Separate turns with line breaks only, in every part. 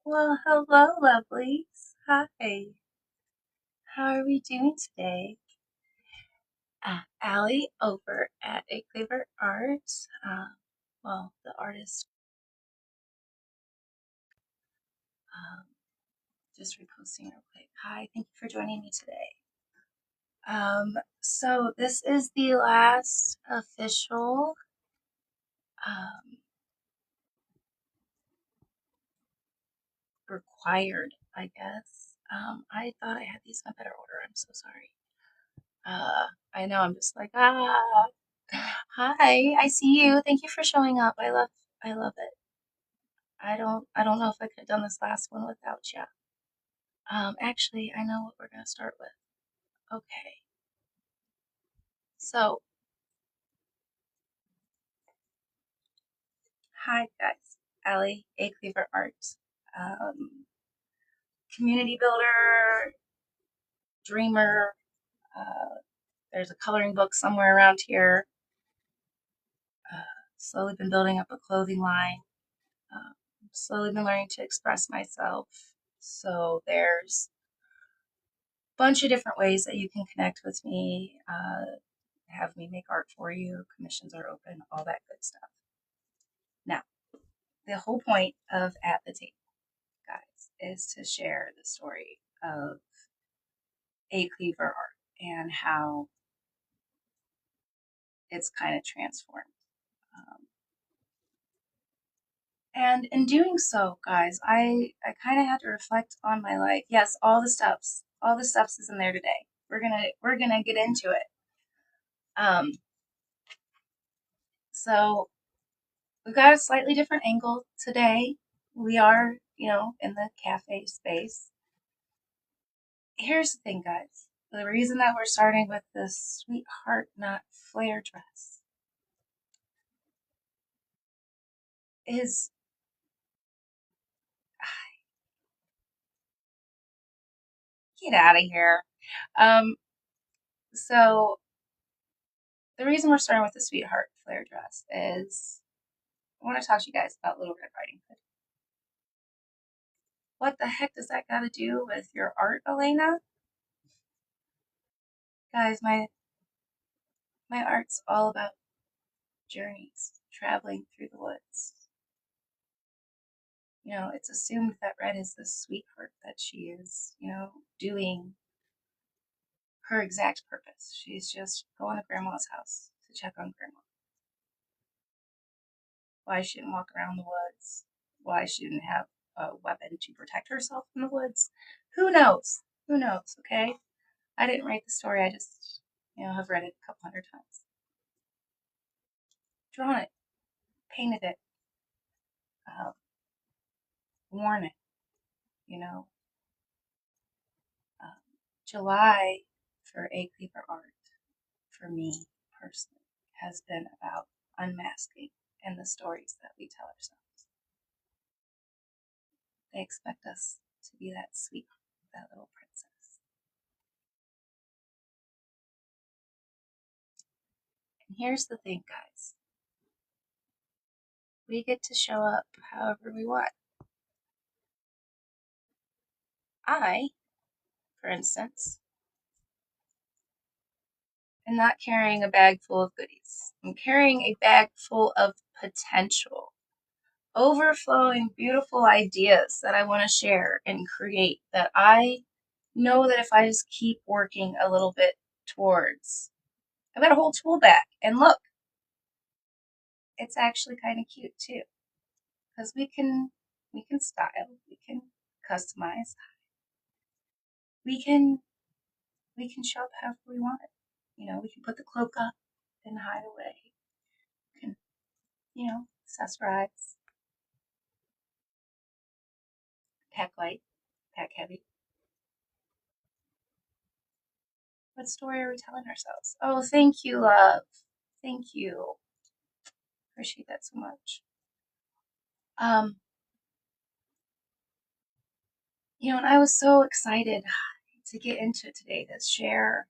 Well, hello, lovelies. Hi. How are we doing today? Allie over at ACleaverArt. Well, the artist, um, just reposting real quick. Hi, thank you for joining me today. So this is the last official um, required, I guess. I thought I had these in a better order. I'm so sorry. I know I'm just like, hi, I see you. Thank you for showing up. I love it. I don't know if I could have done this last one without you. Actually, I know what we're gonna start with. Okay. So, hi guys. Allie, A Cleaver Art. Um, Community builder, dreamer. There's a coloring book somewhere around here. Uh, Slowly been building up a clothing line. Um, Slowly been learning to express myself. So there's bunch of different ways that you can connect with me, have me make art for you. Commissions are open, all that good stuff. Now, the whole point of At the Table, guys, is to share the story of ACleaverArt and how it's kind of transformed. Um, and in doing so, guys, I kind of had to reflect on my life. Yes, all the steps is in there today. We're gonna get into it. Um, so we've got a slightly different angle today. We are, in the cafe space. Here's the thing, guys. The reason that we're starting with this sweetheart knot flare dress is get out of here. Um, so the reason we're starting with the sweetheart flare dress is I want to talk to you guys about Little Red Riding Hood. What the heck does that got to do with your art, Elena? Guys, my art's all about journeys, traveling through the woods. It's assumed that Red is the sweetheart that she is, doing her exact purpose. She's just going to Grandma's house to check on Grandma. Why she didn't walk around the woods, why she didn't have a weapon to protect herself in the woods. Who knows? Who knows, okay? I didn't write the story, I just, have read it a couple hundred times. Drawn it, painted it, um, worn it, you know. Um, July for ACleaverArt, for me personally, has been about unmasking and the stories that we tell ourselves. They expect us to be that sweet, that little princess. And here's the thing, guys. We get to show up however we want. I, for instance, am not carrying a bag full of goodies. I'm carrying a bag full of potential, overflowing, beautiful ideas that I want to share and create that I know that if I just keep working a little bit towards, I've got a whole tool bag. And look, it's actually kind of cute too. Because we can style, we can customize, we can show up however we want it. We can put the cloak up and hide away. We can, accessorize, pack light, pack heavy. What story are we telling ourselves? Oh, thank you, love. Thank you. Appreciate that so much. Um, and I was so excited to get into it today to share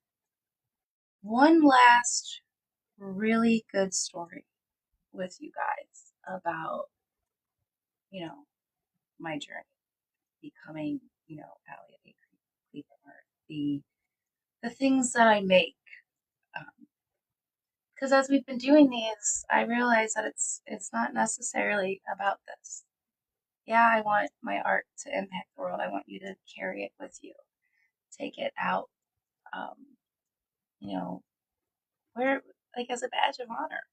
one last really good story with you guys about, my journey. becoming, Allie at ACleaverArt, the things that I make. Because as we've been doing these, I realize that it's not necessarily about this. Yeah, I want my art to impact the world. I want you to carry it with you, take it out, you know, wear it like as a badge of honor.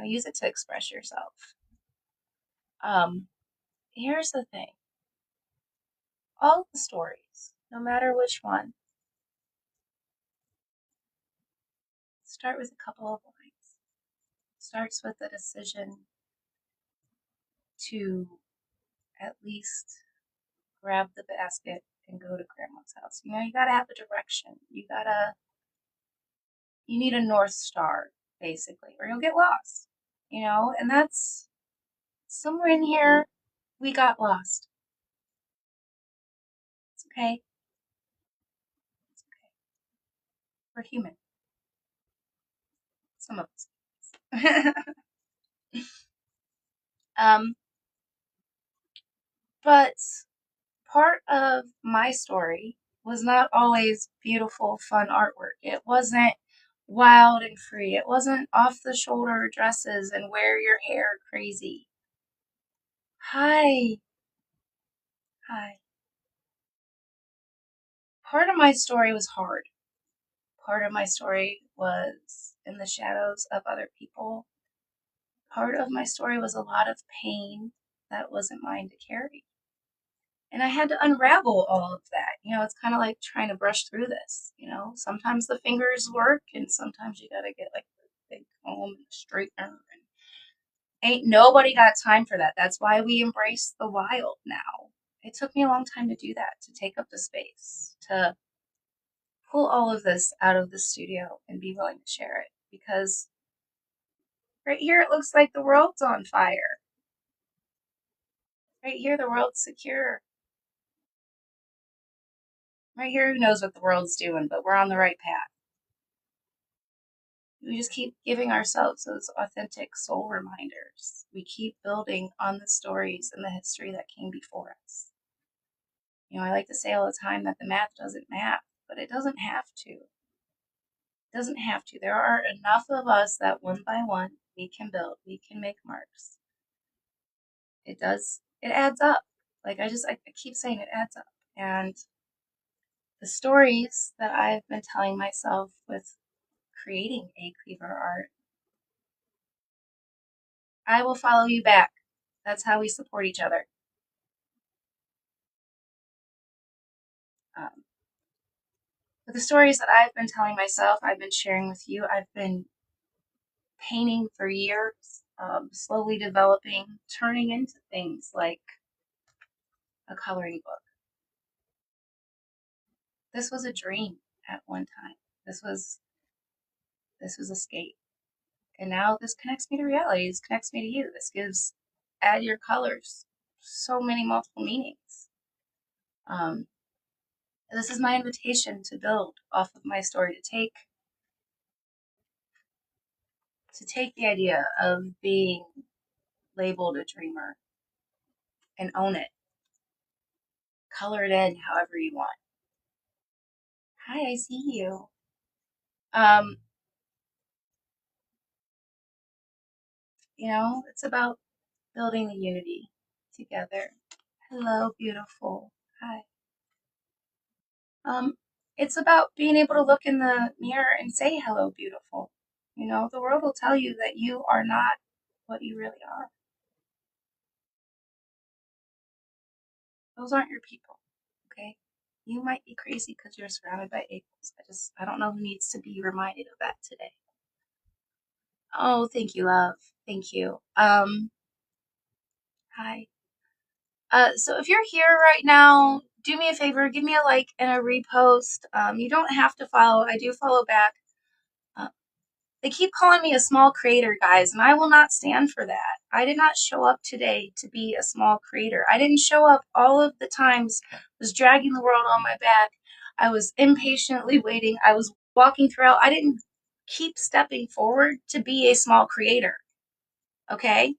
Use it to express yourself. Here's the thing. All the stories, no matter which one, start with a couple of lines. Starts with a decision to at least grab the basket and go to grandma's house. You gotta have a direction. You need a North Star, basically, or you'll get lost. And that's somewhere in here, we got lost. It's okay. It's okay. We're human. Some of us. But part of my story was not always beautiful, fun artwork. It wasn't wild and free. It wasn't off the shoulder dresses and wear your hair crazy. Hi. Hi. Part of my story was hard. Part of my story was in the shadows of other people. Part of my story was a lot of pain that wasn't mine to carry. And I had to unravel all of that. It's kind of like trying to brush through this. Sometimes the fingers work, and sometimes you gotta get like the big comb and the straightener. And ain't nobody got time for that. That's why we embrace the wild now. It took me a long time to do that, to take up the space, to pull all of this out of the studio and be willing to share it. Because right here, it looks like the world's on fire. Right here, the world's secure. Right here, who knows what the world's doing, but we're on the right path. We just keep giving ourselves those authentic soul reminders. We keep building on the stories and the history that came before us. I like to say all the time that the math doesn't math, but it doesn't have to. It doesn't have to. There are enough of us that one by one we can build, we can make marks. It adds up. Like I keep saying it adds up. And the stories that I've been telling myself with creating ACleaverArt, I will follow you back. That's how we support each other. But the stories that I've been telling myself, I've been sharing with you, I've been painting for years, slowly developing, turning into things like a coloring book. This was a dream at one time. This was escape. And now this connects me to reality. This connects me to you. This gives add your colors so many multiple meanings. This is my invitation to build off of my story, to take the idea of being labeled a dreamer and own it. Color it in however you want. Hi, I see you. It's about building the unity together. Hello, beautiful. Hi. It's about being able to look in the mirror and say hello, beautiful. The world will tell you that you are not what you really are. Those aren't your people, okay? You might be crazy because you're surrounded by apples. I don't know who needs to be reminded of that today. Oh, thank you, love. Thank you. Hi. So if you're here right now, do me a favor, give me a like and a repost. You don't have to follow. I do follow back. They keep calling me a small creator, guys, and I will not stand for that. I did not show up today to be a small creator. I didn't show up all of the times. I was dragging the world on my back. I was impatiently waiting. I was walking throughout. I didn't keep stepping forward to be a small creator. Okay?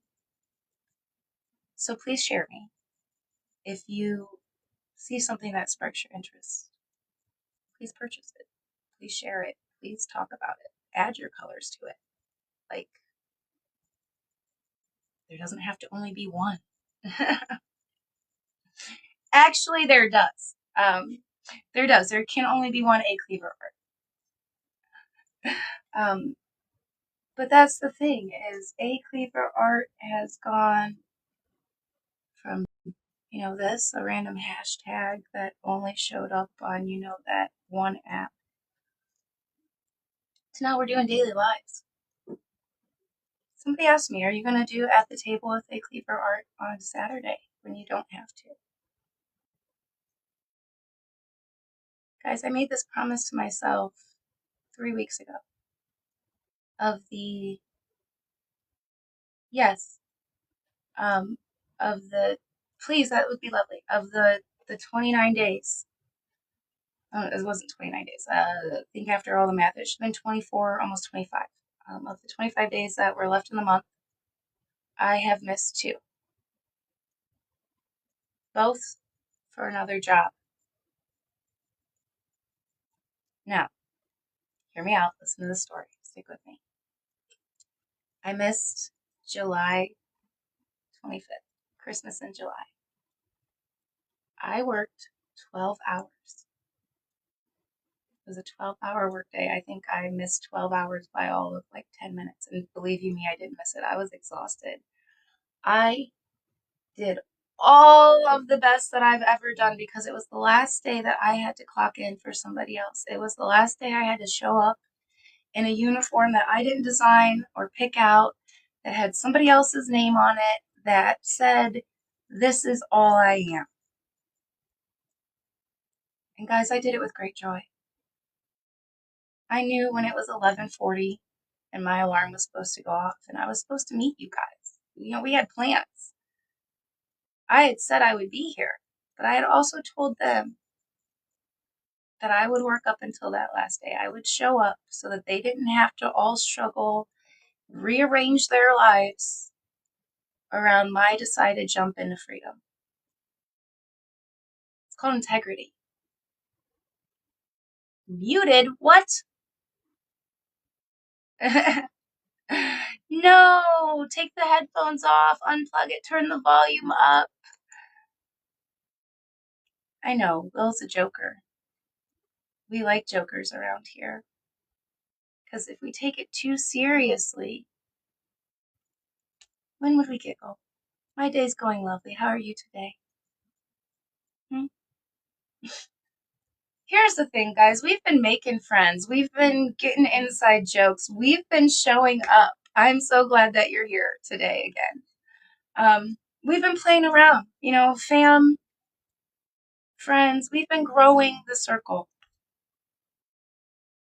So please share me if you see something that sparks your interest, please purchase it. Please share it. Please talk about it. Add your colors to it. Like, there doesn't have to only be one. Actually, there does. There does. There can only be one ACleaverArt. But that's the thing, is ACleaverArt has gone from, this, a random hashtag that only showed up on, that one app, to now we're doing daily lives. Somebody asked me, are you going to do At the Table with ACleaverArt on Saturday when you don't have to? Guys, I made this promise to myself 3 weeks ago of the, yes, of the, please, that would be lovely, of the 29 days. It wasn't 29 days. I think after all the math, it should have been 24, almost 25. Of the 25 days that were left in the month, I have missed 2. Both for another job. Now, hear me out. Listen to the story. Stick with me. I missed July 25th, Christmas in July. I worked 12 hours. It was a 12-hour workday. I think I missed 12 hours by all of like 10 minutes. And believe you me, I didn't miss it. I was exhausted. I did all of the best that I've ever done because it was the last day that I had to clock in for somebody else. It was the last day I had to show up in a uniform that I didn't design or pick out, that had somebody else's name on it, that said, this is all I am. And guys, I did it with great joy. I knew when it was 11:40 and my alarm was supposed to go off and I was supposed to meet you guys. We had plans. I had said I would be here, but I had also told them that I would work up until that last day. I would show up so that they didn't have to all struggle, rearrange their lives around my decided jump into freedom. It's called integrity. Muted? What? No! Take the headphones off, unplug it, turn the volume up. I know, Will's a joker. We like jokers around here. Because if we take it too seriously, when would we giggle? My day's going lovely. How are you today? Here's the thing, guys. We've been making friends. We've been getting inside jokes. We've been showing up. I'm so glad that you're here today again. We've been playing around, fam, friends. We've been growing the circle.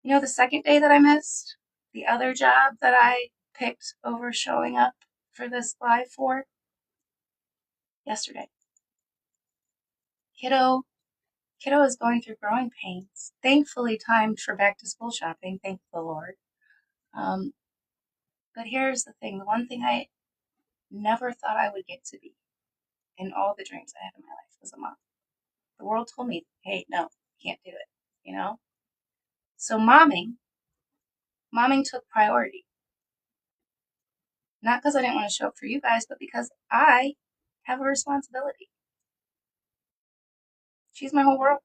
The second day that I missed, the other job that I picked over showing up for this live for, yesterday. Kiddo is going through growing pains. Thankfully timed for back to school shopping, thank the Lord. But here's the thing, the one thing I never thought I would get to be in all the dreams I had in my life was a mom. The world told me, hey, no, you can't do it, So momming took priority. Not because I didn't want to show up for you guys, but because I have a responsibility. She's my whole world.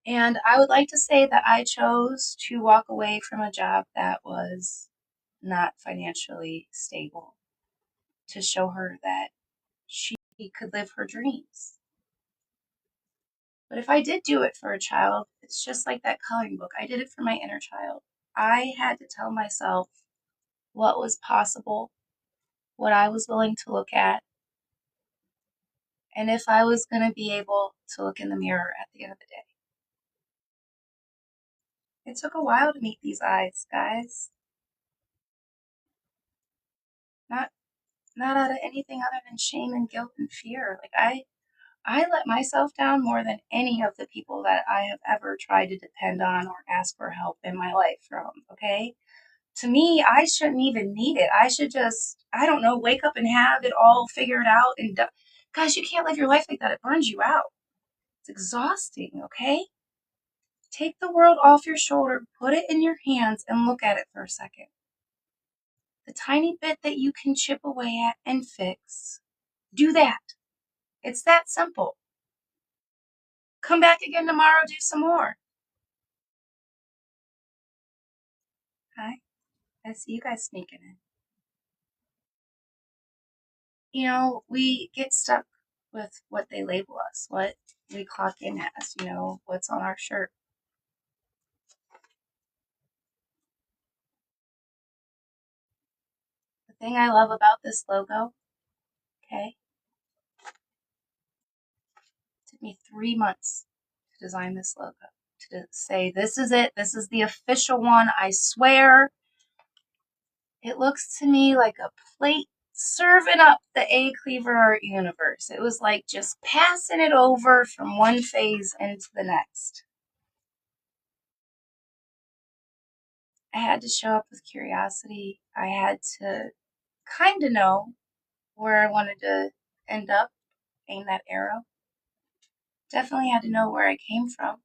And I would like to say that I chose to walk away from a job that was not financially stable to show her that she could live her dreams. But if I did do it for a child, it's just like that coloring book. I did it for my inner child. I had to tell myself what was possible, what I was willing to look at, and if I was going to be able to look in the mirror at the end of the day. It took a while to meet these eyes, guys. Not out of anything other than shame and guilt and fear. Like I let myself down more than any of the people that I have ever tried to depend on or ask for help in my life from, okay? To me, I shouldn't even need it. I should just, I don't know, wake up and have it all figured out. And Guys, you can't live your life like that. It burns you out. It's exhausting, okay? Take the world off your shoulder, put it in your hands, and look at it for a second. The tiny bit that you can chip away at and fix, do that. It's that simple. Come back again tomorrow, do some more. Hi, I see you guys sneaking in. You know, we get stuck with what they label us, what we clock in as, you know, what's on our shirt. The thing I love about this logo, okay, it took me 3 months to design this logo, to say, this is it, this is the official one, I swear. It looks to me like a plate serving up the ACleaverArt universe. It was like just passing it over from one phase into the next. I had to show up with curiosity. I had to kind of know where I wanted to end up, aim that arrow. Definitely had to know where I came from.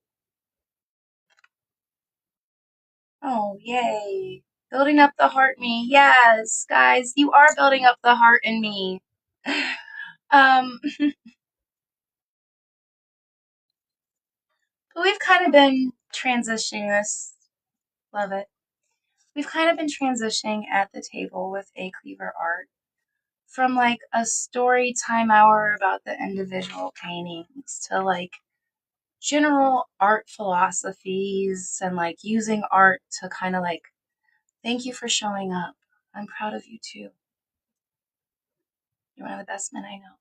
Oh, yay. Building up the heart me. Yes, guys, you are building up the heart in me. But we've kind of been transitioning this. Love it. We've kind of been transitioning at the table with ACleaverArt from like a story time hour about the individual paintings to like general art philosophies and like using art to kind of like, thank you for showing up. I'm proud of you too. You're one of the best men I know.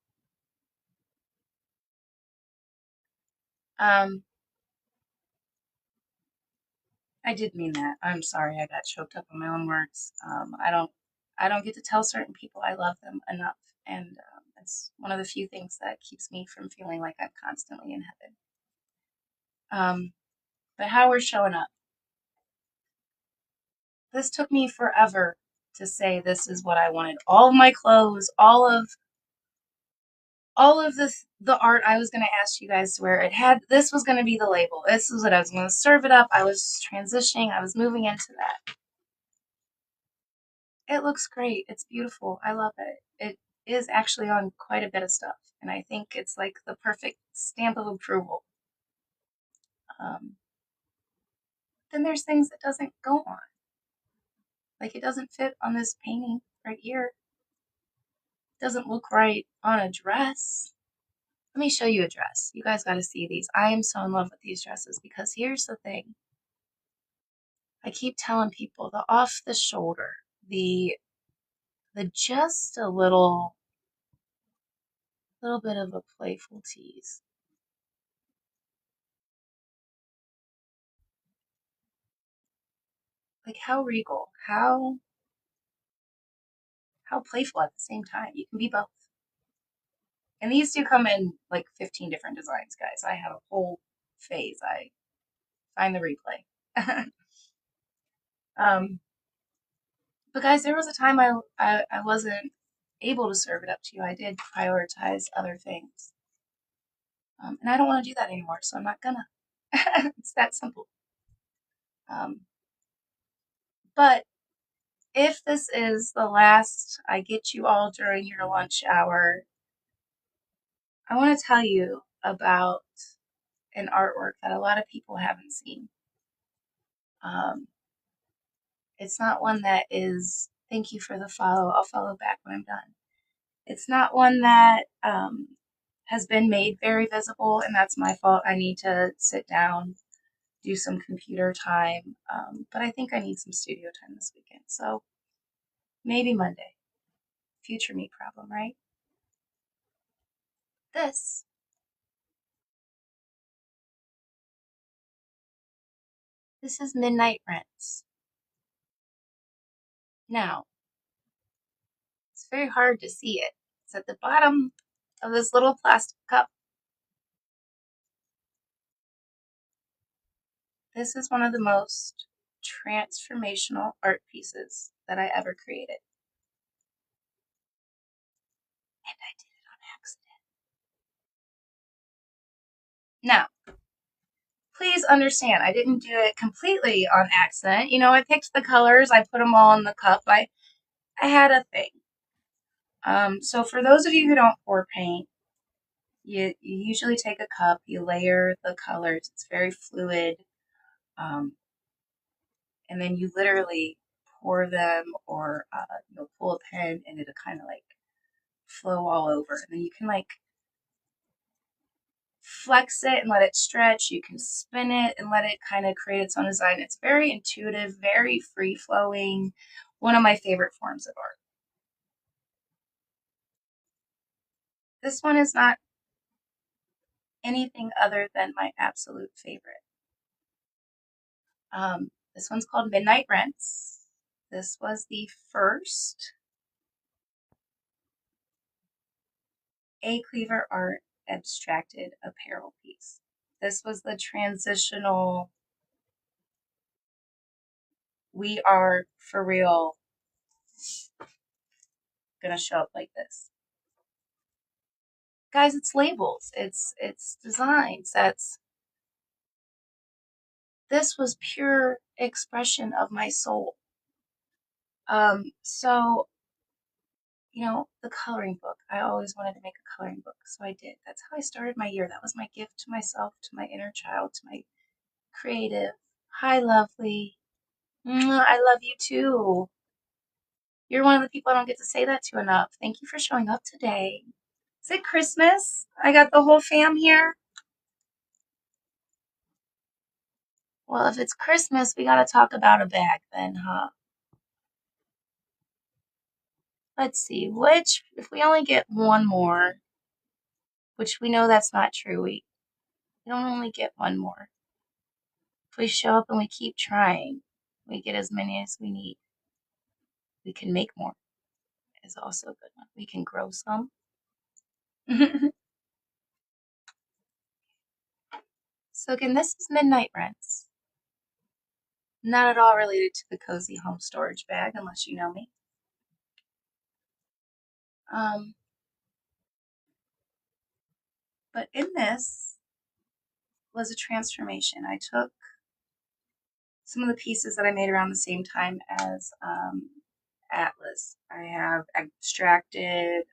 I did mean that. I'm sorry, I got choked up on my own words. I don't get to tell certain people I love them enough, and it's one of the few things that keeps me from feeling like I'm constantly in heaven. But how we're showing up. This took me forever to say this is what I wanted. All of my clothes, all of the art I was going to ask you guys to wear. This was going to be the label. This was what I was going to serve it up. I was transitioning. I was moving into that. It looks great. It's beautiful. I love it. It is actually on quite a bit of stuff, and I think it's like the perfect stamp of approval. Then there's things that doesn't go on. Like it doesn't fit on this painting right here. It doesn't look right on a dress. Let me show you a dress. You guys got to see these. I am so in love with these dresses because here's the thing. I keep telling people the off the shoulder, the just a little bit of a playful tease. Like how regal, how playful at the same time. You can be both. And these do come in like 15 different designs, guys. I have a whole phase. I find the replay. But guys, there was a time I wasn't able to serve it up to you. I did prioritize other things. And I don't want to do that anymore, so I'm not gonna. It's that simple. But if this is the last I get you all during your lunch hour, I want to tell you about an artwork that a lot of people haven't seen. It's not one that is, thank you for the follow, I'll follow back when I'm done. It's not one that has been made very visible, and that's my fault. I need to sit down, do some computer time, but I think I need some studio time this weekend. So maybe Monday. Future me problem, right? This is Midnight Rents. Now, it's very hard to see it. It's at the bottom of this little plastic cup. This is one of the most transformational art pieces that I ever created. And I did it on accident. Now, please understand, I didn't do it completely on accident. You know, I picked the colors, I put them all in the cup. I had a thing. So for those of you who don't pour paint, you usually take a cup, you layer the colors. It's very fluid. And then you literally pour them, or you'll pull a pen and it'll kind of like flow all over. And then you can like flex it and let it stretch. You can spin it and let it kind of create its own design. It's very intuitive, very free flowing. One of my favorite forms of art. This one is not anything other than my absolute favorite. This one's called Midnight Rents. This was the first ACleaverArt abstracted apparel piece. This was the transitional, we are for real gonna show up like this. Guys, it's labels, it's designs. This was pure expression of my soul. So, you know, the coloring book, I always wanted to make a coloring book, so I did. That's how I started my year. That was my gift to myself, to my inner child, to my creative. Hi, lovely. I love you too. You're one of the people I don't get to say that to enough. Thank you for showing up today. Is it Christmas? I got the whole fam here. Well, if it's Christmas, we gotta talk about a bag then, huh? Let's see, if we only get one more, which we know that's not true, we don't only get one more. If we show up and we keep trying, we get as many as we need. We can make more, is also a good one. We can grow some. So again, this is Midnight Rents. Not at all related to the cozy home storage bag, unless you know me. But in this was a transformation. I took some of the pieces that I made around the same time as Atlas. I have abstracted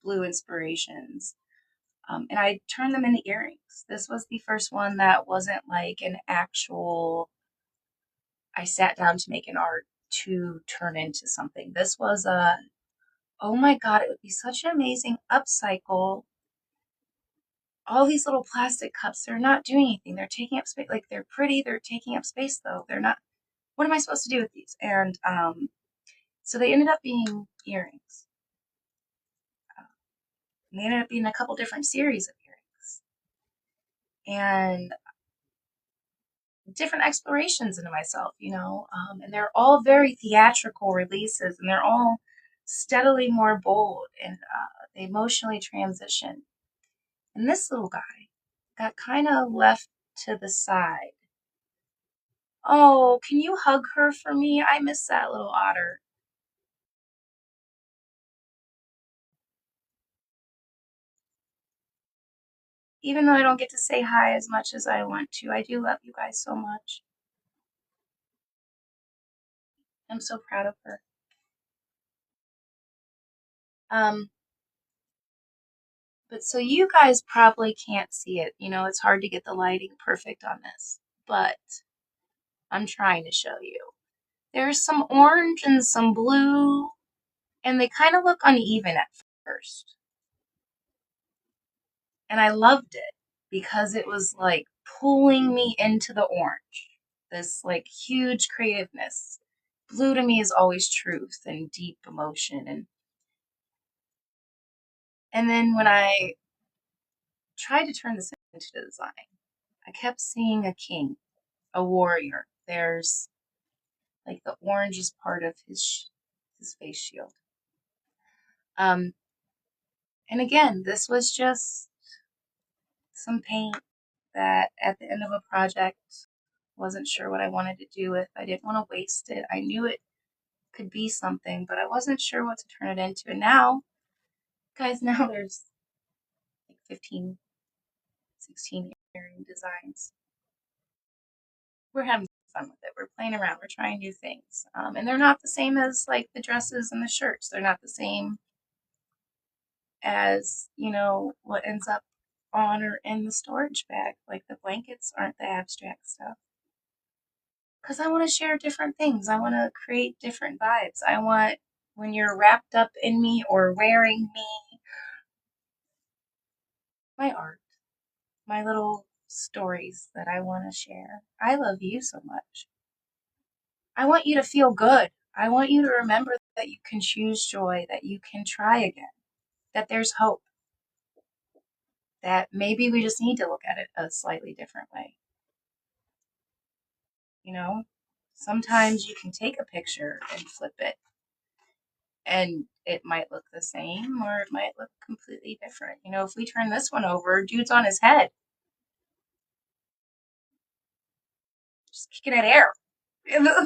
blue inspirations, and I turned them into earrings. This was the first one that wasn't like an actual, I sat down to make an art to turn into something. This was oh my God, it would be such an amazing upcycle. All these little plastic cups, they're not doing anything. They're taking up space. Like, they're pretty, they're taking up space though. They're not, what am I supposed to do with these? And so they ended up being earrings. And they ended up being a couple different series of earrings. And different explorations into myself, you know. And they're all very theatrical releases, and they're all steadily more bold, and they emotionally transition. And this little guy got kind of left to the side. Oh, can you hug her for me? I miss that little otter. Even though I don't get to say hi as much as I want to, I do love you guys so much. I'm so proud of her. But so you guys probably can't see it. You know, it's hard to get the lighting perfect on this, but I'm trying to show you. There's some orange and some blue, and they kind of look uneven at first. And I loved it because it was like pulling me into the orange. This like huge creativeness. Blue to me is always truth and deep emotion, and then when I tried to turn this into design, I kept seeing a king, a warrior. There's like the orange is part of his face shield. And again, this was just some paint that at the end of a project wasn't sure what I wanted to do with. I didn't want to waste it. I knew it could be something, but I wasn't sure what to turn it into. And now, guys, now there's like 15 16 earring designs. We're having fun with it. We're playing around. We're trying new things. And they're not the same as like the dresses and the shirts. They're not the same as, what ends up on or in the storage bag. Like the blankets aren't the abstract stuff. Because I want to share different things. I want to create different vibes. I want, when you're wrapped up in me or wearing me, my art, my little stories that I want to share. I love you so much. I want you to feel good. I want you to remember that you can choose joy, that you can try again, that there's hope, that maybe we just need to look at it a slightly different way. Sometimes you can take a picture and flip it, and it might look the same or it might look completely different. If we turn this one over, dude's on his head, just kicking at air. It looks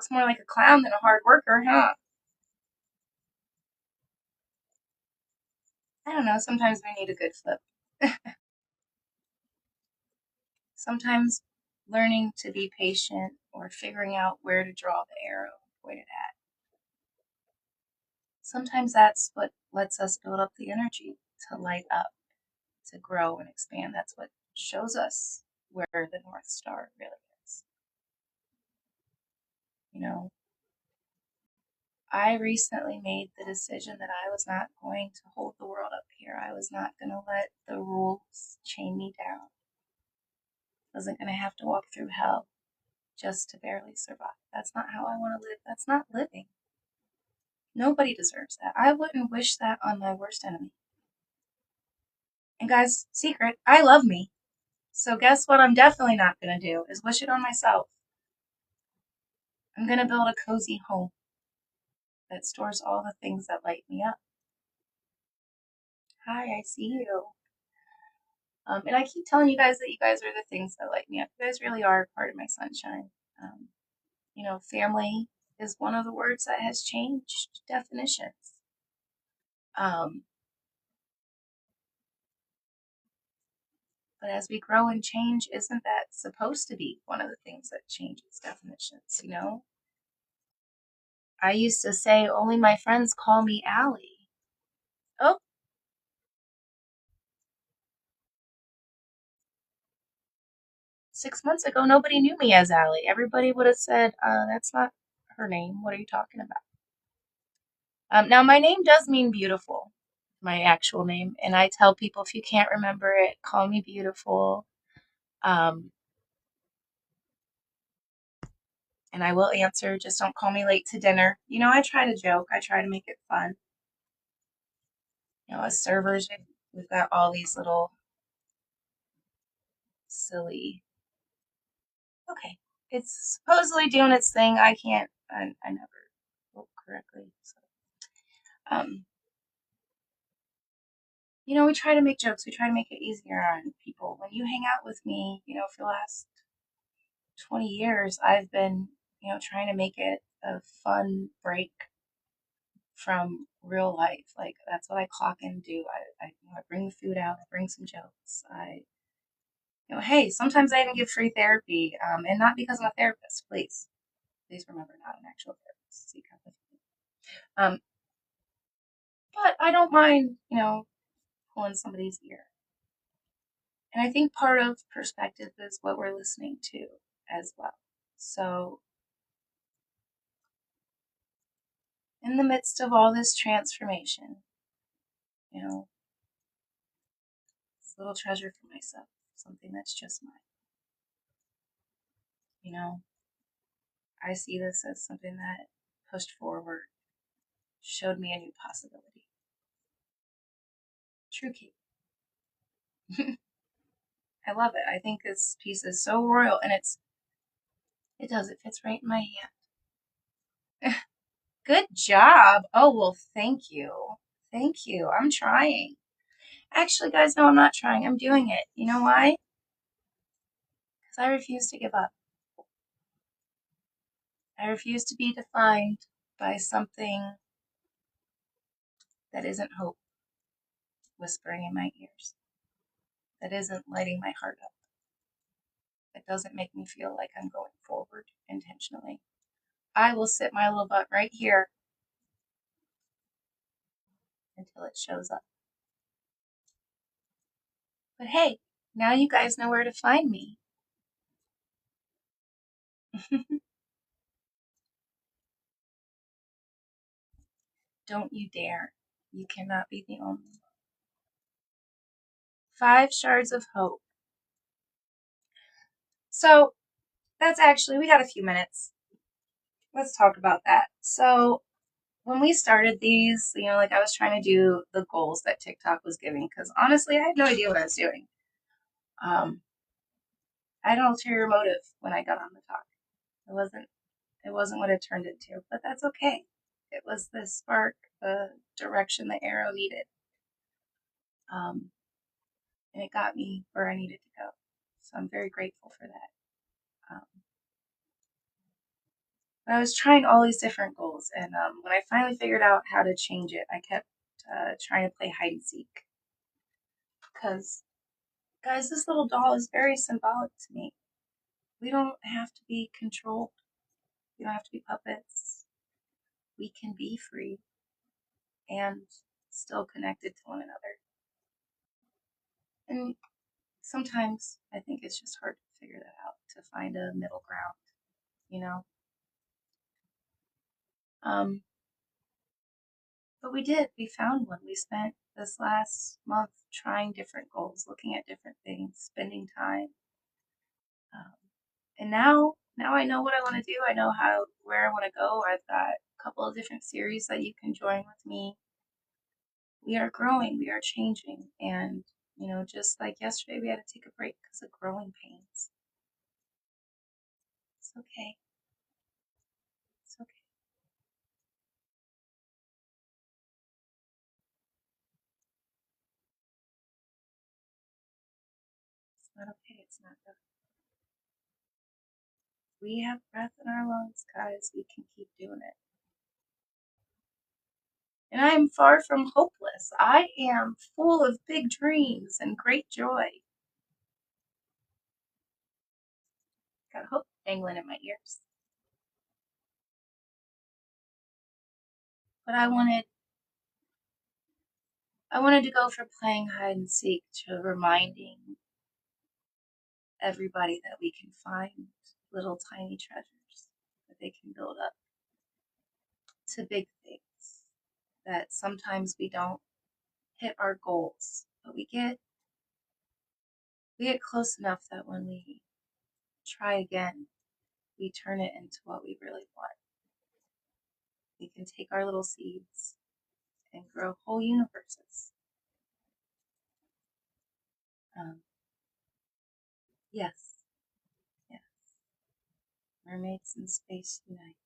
more like a clown than a hard worker, huh? I don't know. Sometimes we need a good flip. Sometimes learning to be patient or figuring out where to draw the arrow pointed at. Sometimes that's what lets us build up the energy to light up, to grow and expand. That's what shows us where the North Star really is. I recently made the decision that I was not going to hold the world up here. I was not going to let the rules chain me down. I wasn't going to have to walk through hell just to barely survive. That's not how I want to live. That's not living. Nobody deserves that. I wouldn't wish that on my worst enemy. And guys, secret, I love me. So guess what I'm definitely not going to do is wish it on myself. I'm going to build a cozy home that stores all the things that light me up. Hi, I see you. And I keep telling you guys that you guys are the things that light me up. You guys really are part of my sunshine. Family is one of the words that has changed definitions. But as we grow and change, isn't that supposed to be one of the things that changes definitions, I used to say, only my friends call me Allie. Oh, 6 months ago, nobody knew me as Allie. Everybody would have said, that's not her name. What are you talking about? Now, my name does mean beautiful, my actual name. And I tell people, if you can't remember it, call me beautiful. And I will answer. Just don't call me late to dinner. I try to joke. I try to make it fun. As servers, we've got all these little silly. Okay, it's supposedly doing its thing. I can't. I never vote correctly. So, we try to make jokes. We try to make it easier on people. When you hang out with me, for the last 20 years, I've been, trying to make it a fun break from real life. Like that's what I clock and do. I bring the food out. I bring some jokes. Hey, sometimes I even give free therapy, and not because I'm a therapist. Please remember, not an actual therapist. Seek help. But I don't mind, pulling somebody's ear. And I think part of perspective is what we're listening to as well. So, in the midst of all this transformation, it's a little treasure for myself, something that's just mine. I see this as something that pushed forward, showed me a new possibility. True Kate. I love it. I think this piece is so royal, and it fits right in my hand. Good job. Oh, well, thank you. Thank you. I'm trying. Actually, guys, no, I'm not trying. I'm doing it. You know why? Because I refuse to give up. I refuse to be defined by something that isn't hope whispering in my ears. that isn't lighting my heart up. That doesn't make me feel like I'm going forward intentionally. I will sit my little butt right here until it shows up. But hey, now you guys know where to find me. Don't you dare. You cannot be the only one. 5 shards of hope. So that's actually, we got a few minutes. Let's talk about that. So when we started these, like I was trying to do the goals that TikTok was giving, because honestly, I had no idea what I was doing. I had an ulterior motive when I got on the talk. It wasn't what it turned into, but that's okay. It was the spark, the direction the arrow needed. And it got me where I needed to go. So I'm very grateful for that. I was trying all these different goals, and when I finally figured out how to change it, I kept trying to play hide and seek. Because, guys, this little doll is very symbolic to me. We don't have to be controlled. We don't have to be puppets. We can be free and still connected to one another. And sometimes I think it's just hard to figure that out, to find a middle ground, you know? But we did. We found one. We spent this last month trying different goals, looking at different things, spending time. And now I know what I want to do. I know where I want to go. I've got a couple of different series that you can join with me. We are growing. We are changing. And, just like yesterday, we had to take a break because of growing pains. It's okay. It's okay. It's not okay. It's not good. We have breath in our lungs, guys. We can keep doing it. And I am far from hopeless. I am full of big dreams and great joy. Got hope dangling in my ears. But I wanted to go from playing hide and seek to reminding everybody that we can find little tiny treasures that they can build up to big things. That sometimes we don't hit our goals, but we get close enough that when we try again, we turn it into what we really want. We can take our little seeds and grow whole universes. Yes, yes. Mermaids in space unite.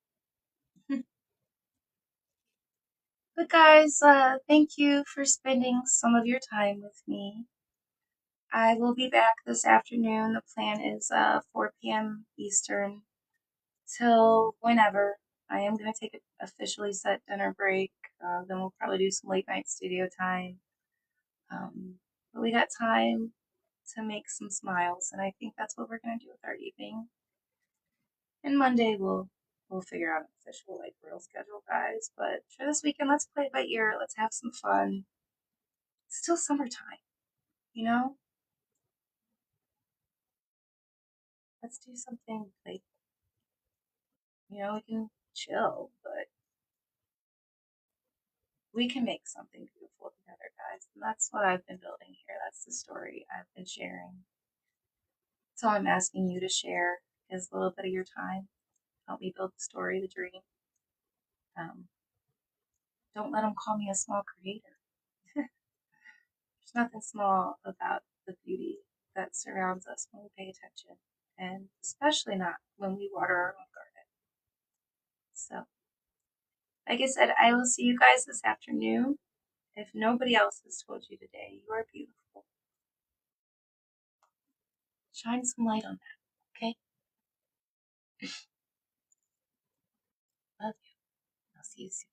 But guys, thank you for spending some of your time with me. I will be back this afternoon. The plan is 4 p.m. Eastern till whenever. I am going to take an officially set dinner break. Then we'll probably do some late night studio time. But we got time to make some smiles, and I think that's what we're going to do with our evening. And Monday we'll figure out an official real schedule, guys. But for this weekend, let's play it by ear. Let's have some fun. It's still summertime, you know? Let's do something playful. We can chill, but we can make something beautiful together, guys. And that's what I've been building here. That's the story I've been sharing. So I'm asking you to share is a little bit of your time. Help me build the story, the dream. Don't let them call me a small creator. There's nothing small about the beauty that surrounds us when we pay attention, and especially not when we water our own garden. So, like I said, I will see you guys this afternoon. If nobody else has told you today, you are beautiful. Shine some light on that, okay? Love you. I'll see you soon.